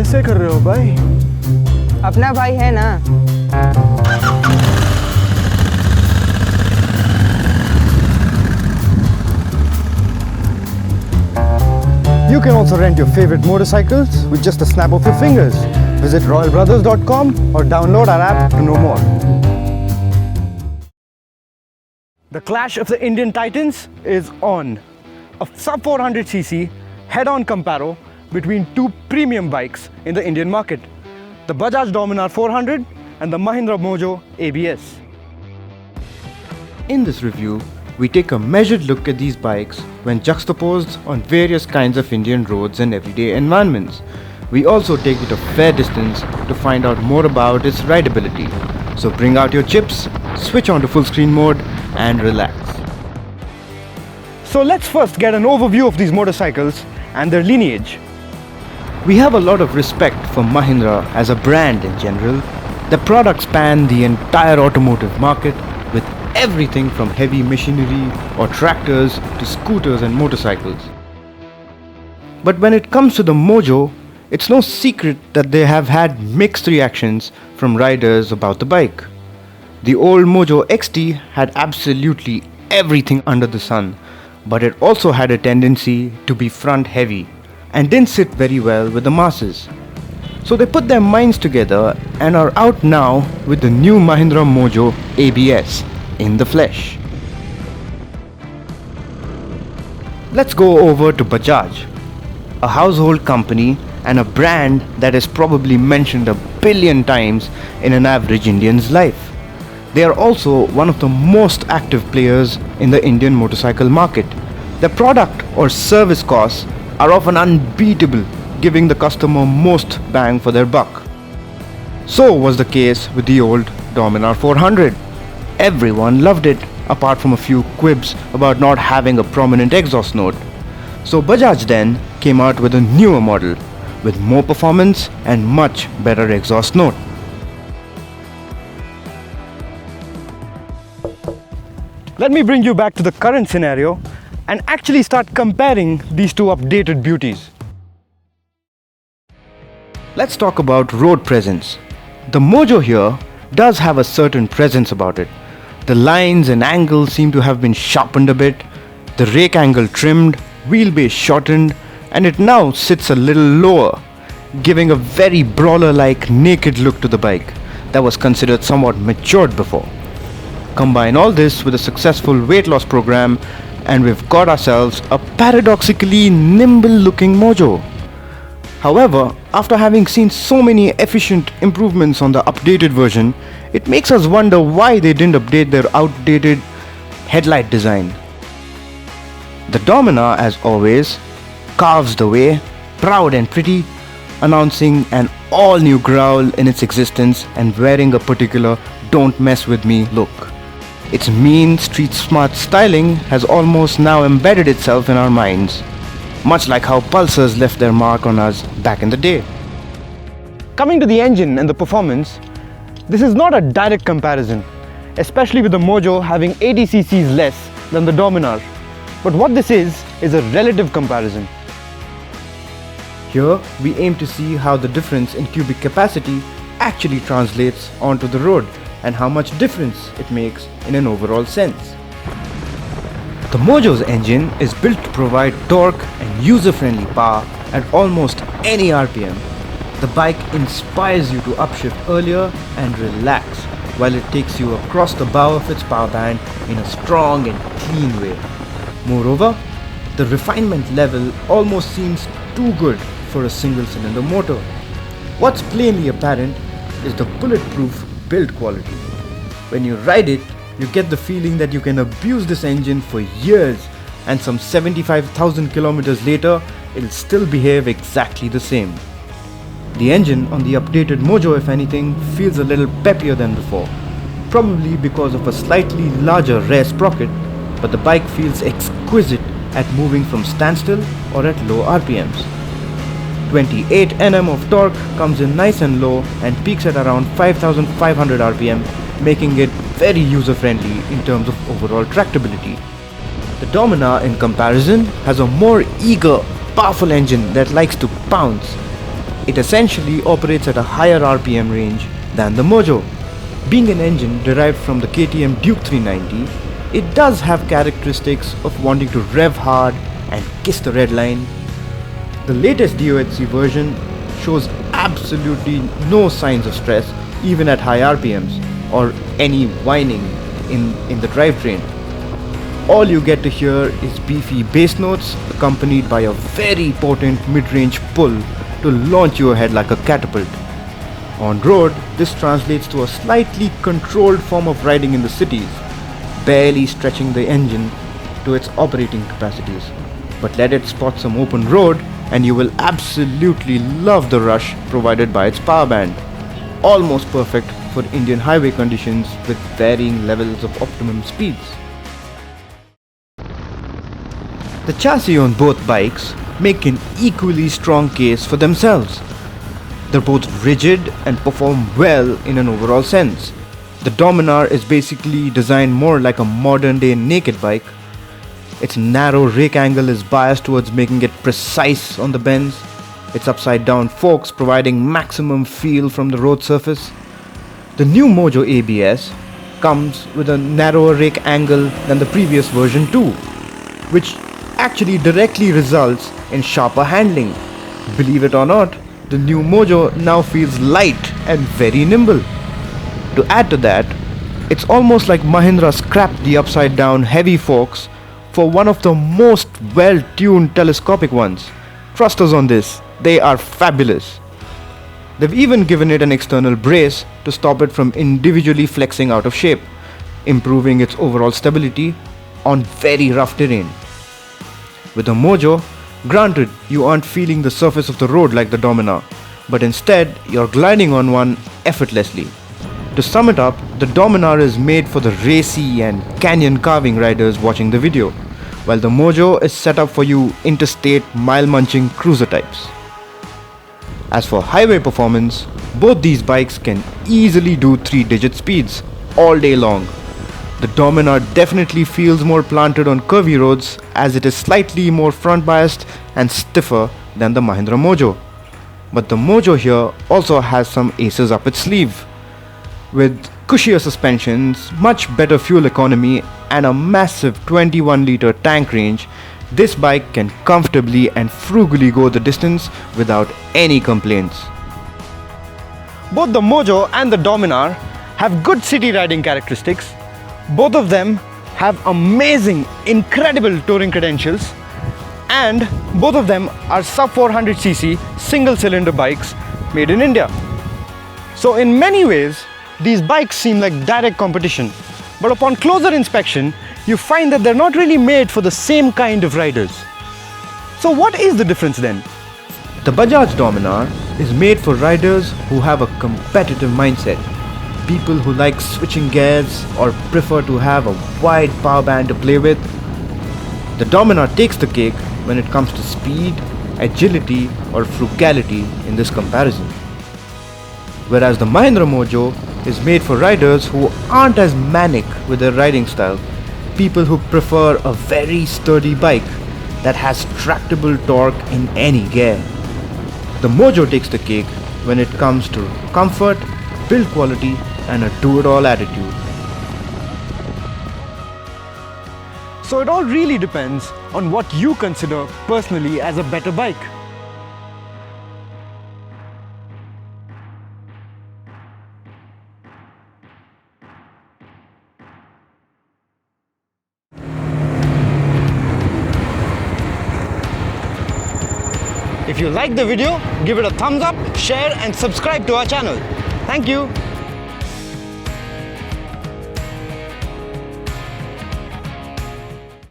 ऐसे कर रहे हो भाई? अपना भाई है ना। You can also rent your favorite motorcycles with just a snap of your fingers. Visit royalbrothers.com or download our app to know more. The clash of the Indian titans is on. A sub 400cc head-on comparo between two premium bikes in the Indian market, the Bajaj Dominar 400 and the Mahindra Mojo ABS. In this review, we take a measured look at these bikes when juxtaposed on various kinds of Indian roads and everyday environments. We also take it a fair distance to find out more about its rideability. So bring out your chips, switch on to full screen mode and relax. So let's first get an overview of these motorcycles and their lineage. We have a lot of respect for Mahindra as a brand in general. The products span the entire automotive market with everything from heavy machinery or tractors to scooters and motorcycles. But when it comes to the Mojo, it's no secret that they have had mixed reactions from riders about the bike. The old Mojo XT had absolutely everything under the sun, but it also had a tendency to be front heavy and didn't sit very well with the masses. So they put their minds together and are out now with the new Mahindra Mojo ABS in the flesh. Let's go over to Bajaj, a household company and a brand that is probably mentioned 1 billion times in an average Indian's life. They are also one of the most active players in the Indian motorcycle market. Their product or service costs are often unbeatable, giving the customer most bang for their buck. So was the case with the old Dominar 400. Everyone loved it, apart from a few quibs about not having a prominent exhaust note. So Bajaj then came out with a newer model with more performance and much better exhaust note. Let me bring you back to the current scenario and actually start comparing these two updated beauties. Let's talk about road presence. The Mojo here does have a certain presence about it. The lines and angles seem to have been sharpened a bit, the rake angle trimmed, wheelbase shortened, and it now sits a little lower, giving a very brawler-like naked look to the bike that was considered somewhat matured before. Combine all this with a successful weight loss program and we've got ourselves a paradoxically nimble-looking Mojo. However, after having seen so many efficient improvements on the updated version, it makes us wonder why they didn't update their outdated headlight design. The Dominar, as always, carves the way, proud and pretty, announcing an all-new growl in its existence and wearing a particular "don't mess with me" look. Its mean, street-smart styling has almost now embedded itself in our minds, much like how Pulsars left their mark on us back in the day. Coming to the engine and the performance, this is not a direct comparison, especially with the Mojo having 80 cc's less than the Dominar. But what this is a relative comparison. Here we aim to see how the difference in cubic capacity actually translates onto the road and how much difference it makes in an overall sense. The Mojo's engine is built to provide torque and user-friendly power at almost any RPM. The bike inspires you to upshift earlier and relax while it takes you across the bow of its power band in a strong and clean way. Moreover, the refinement level almost seems too good for a single-cylinder motor. What's plainly apparent is the bulletproof build quality. When you ride it, you get the feeling that you can abuse this engine for years and some 75,000 kilometers later, it'll still behave exactly the same. The engine on the updated Mojo, if anything, feels a little peppier than before, probably because of a slightly larger rear sprocket, but the bike feels exquisite at moving from standstill or at low RPMs. 28 Nm of torque comes in nice and low and peaks at around 5,500 RPM, making it very user-friendly in terms of overall tractability. The Dominar, in comparison, has a more eager, powerful engine that likes to pounce. It essentially operates at a higher RPM range than the Mojo. Being an engine derived from the KTM Duke 390, it does have characteristics of wanting to rev hard and kiss the red line. The latest DOHC version shows absolutely no signs of stress even at high RPMs or any whining in the drivetrain. All you get to hear is beefy bass notes accompanied by a very potent mid-range pull to launch you ahead like a catapult. On road, this translates to a slightly controlled form of riding in the cities, barely stretching the engine to its operating capacities. But let it spot some open road and you will absolutely love the rush provided by its power band. Almost perfect for Indian highway conditions with varying levels of optimum speeds. The chassis on both bikes make an equally strong case for themselves. They're both rigid and perform well in an overall sense. The Dominar is basically designed more like a modern day naked bike. Its narrow rake angle is biased towards making it precise on the bends, its upside down forks providing maximum feel from the road surface. The new Mojo ABS comes with a narrower rake angle than the previous version too, which actually directly results in sharper handling. Believe it or not, the new Mojo now feels light and very nimble. To add to that, it's almost like Mahindra scrapped the upside down heavy forks for one of the most well-tuned telescopic ones. Trust us on this, they are fabulous. They've even given it an external brace to stop it from individually flexing out of shape, improving its overall stability on very rough terrain. With the Mojo, granted you aren't feeling the surface of the road like the Dominar, but instead you're gliding on one effortlessly. To sum it up, the Dominar is made for the racy and canyon carving riders watching the video, while the Mojo is set up for you interstate mile-munching cruiser types. As for highway performance, both these bikes can easily do 3-digit speeds all day long. The Dominar definitely feels more planted on curvy roads as it is slightly more front biased and stiffer than the Mahindra Mojo. But the Mojo here also has some aces up its sleeve. With cushier suspensions, much better fuel economy and a massive 21-litre tank range, this bike can comfortably and frugally go the distance without any complaints. Both the Mojo and the Dominar have good city riding characteristics. Both of them have amazing, incredible touring credentials, and both of them are sub 400cc single-cylinder bikes made in India. So in many ways, these bikes seem like direct competition, but upon closer inspection, you find that they're not really made for the same kind of riders. So what is the difference then? The Bajaj Dominar is made for riders who have a competitive mindset. People who like switching gears or prefer to have a wide power band to play with. The Dominar takes the cake when it comes to speed, agility or frugality in this comparison. Whereas the Mahindra Mojo is made for riders who aren't as manic with their riding style. People who prefer a very sturdy bike that has tractable torque in any gear. The Mojo takes the cake when it comes to comfort, build quality and a do-it-all attitude. So it all really depends on what you consider personally as a better bike. If you like the video, give it a thumbs up, share and subscribe to our channel. Thank you.